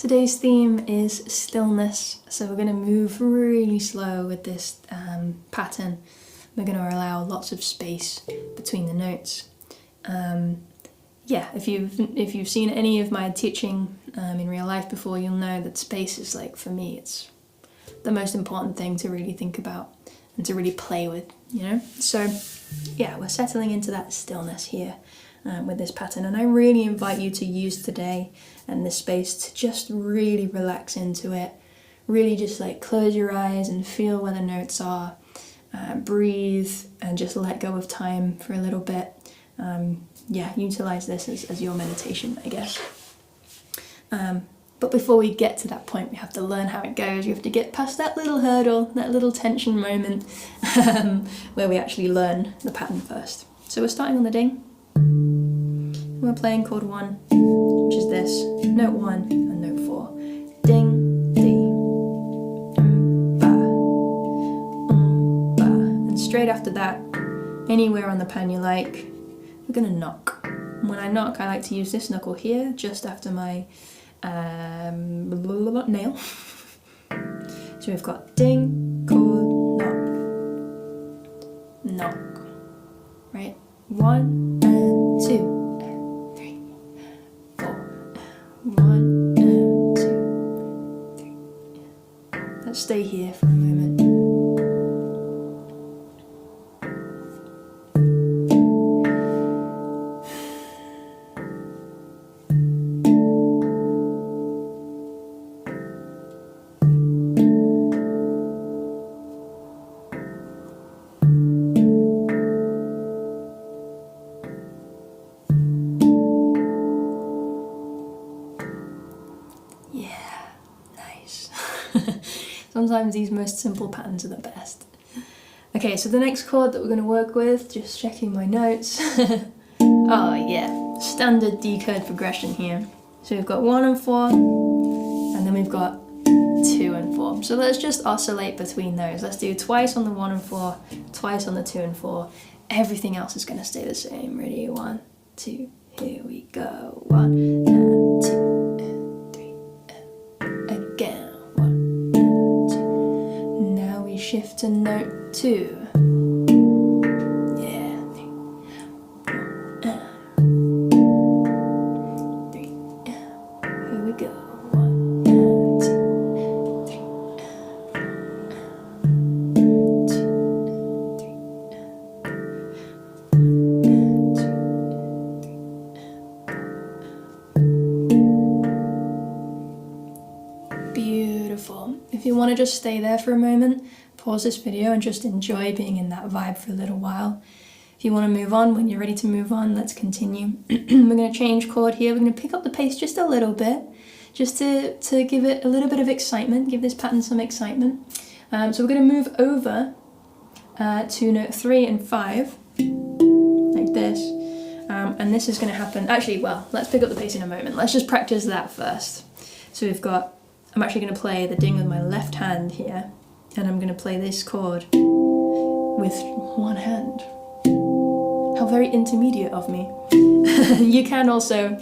Today's theme is stillness, so we're going to move really slow with this pattern. We're going to allow lots of space between the notes. Yeah, if you've seen any of my teaching in real life before, you'll know that space is, like, for me, it's the most important thing to really think about and to really play with, you know? So yeah, we're settling into that stillness here with this pattern, and I really invite you to use today and this space to just really relax into it. Really just like close your eyes and feel where the notes are, breathe and just let go of time for a little bit. Yeah, utilize this as your meditation, I guess. But before we get to that point, we have to learn how it goes. We have to get past that little hurdle, that little tension moment where we actually learn the pattern first. So we're starting on the ding. We're playing chord 1, which is this, note 1 and note 4. Ding, D, ba, ba. And straight after that, anywhere on the pan you like, we're gonna knock. When I knock, I like to use this knuckle here, just after my nail. So we've got ding, chord, knock, knock, right? 1 and 2. 1 and 2, 3. Let's stay here for a moment. Sometimes these most simple patterns are the best. Okay, so the next chord that we're going to work with, just checking my notes. Oh yeah, standard D Kurd progression here. So we've got 1 and 4, and then we've got 2 and 4. So let's just oscillate between those. Let's do twice on the 1 and 4, twice on the 2 and 4. Everything else is going to stay the same. Ready? 1, 2, here we go. 1 and 2 and 3 and again. Shift to note 2. Yeah. 3. Here we go. 1 and 2, 3. 2, 3. Beautiful. If you want to just stay there for a moment, pause this video and just enjoy being in that vibe for a little while. If you want to move on, when you're ready to move on, let's continue. We're going to change chord here. We're going to pick up the pace just a little bit, just to give it a little bit of excitement, give this pattern some excitement. So we're going to move over to note 3 and 5, like this. And this is going to happen, actually, well, let's pick up the pace in a moment. Let's just practice that first. So we've got, I'm actually going to play the ding with my left hand here. And I'm going to play this chord with one hand. How very intermediate of me. You can also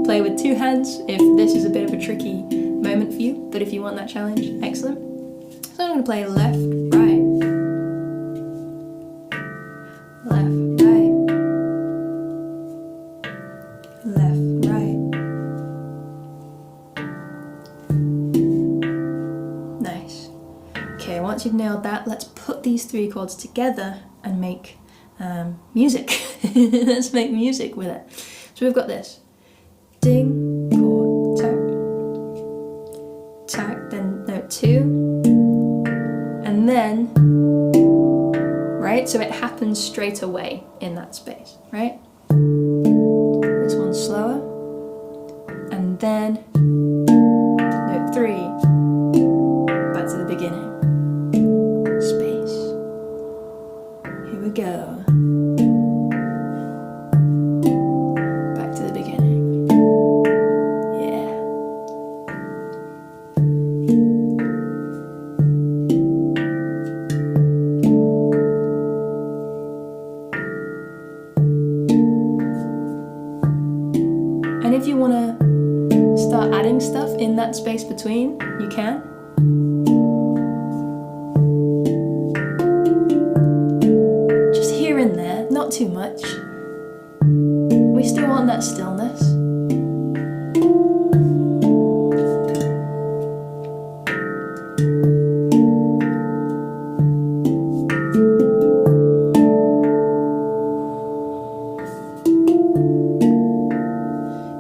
play with 2 hands if this is a bit of a tricky moment for you, but if you want that challenge, excellent. So I'm going to play left, right, left, right, left, right. Nice. Okay, once you've nailed that, let's put these 3 chords together and make music. Let's make music with it. So we've got this. Ding, chord, tack, then note 2, and then, right? So it happens straight away in that space, right? This one's slower, and then note 3, back to the beginning. Space. Here we go. Back to the beginning. Yeah. And if you want to start adding allowing stuff in that space between, you can. Just here and there, not too much. We still want that stillness.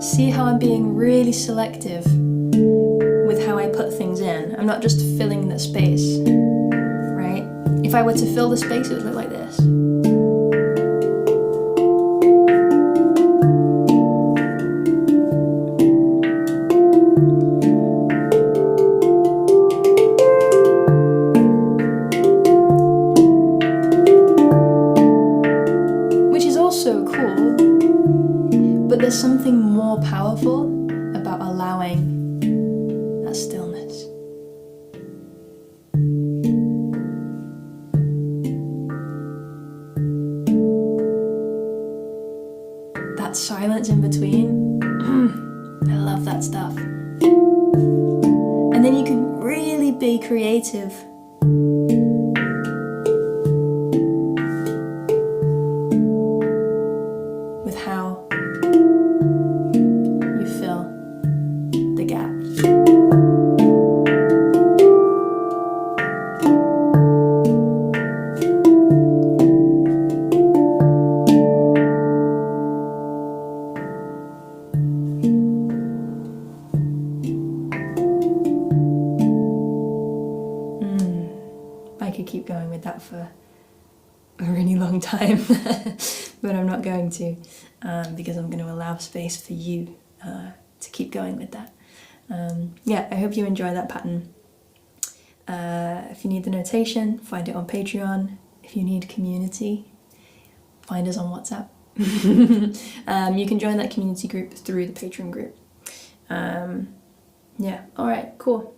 See how I'm being really selective with how I put things in. I'm not just filling the space, right? If I were to fill the space, it would look like this. Which is also cool, but there's something more powerful about allowing that stillness. That silence in between, I love that stuff. And then you can really be creative with how you fill the gap. I could keep going with that for a really long time, but I'm not going to, because I'm going to allow space for you to keep going with that. Yeah, I hope you enjoy that pattern. If you need the notation, find it on Patreon. If you need community, find us on WhatsApp. You can join that community group through the Patreon group. Yeah, alright, cool.